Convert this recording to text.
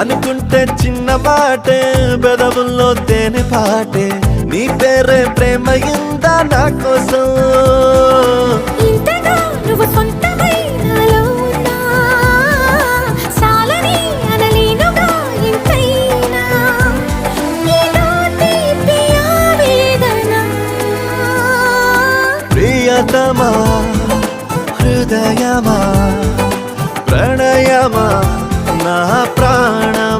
అనుకుంటే చిన్న మాటే బెదవుల్లో తేనె పాటే నీ పేరే ప్రేమయిందా నా కోసం ఇంతగా నువ్వు సొంతమై నాలో ఉన్నా సాలని అనలేనుగా ఇంతైనా నీలో తీపి ఆవేదన ప్రియతమా హృదయమా ప్రణయమా నా ప్రాణమా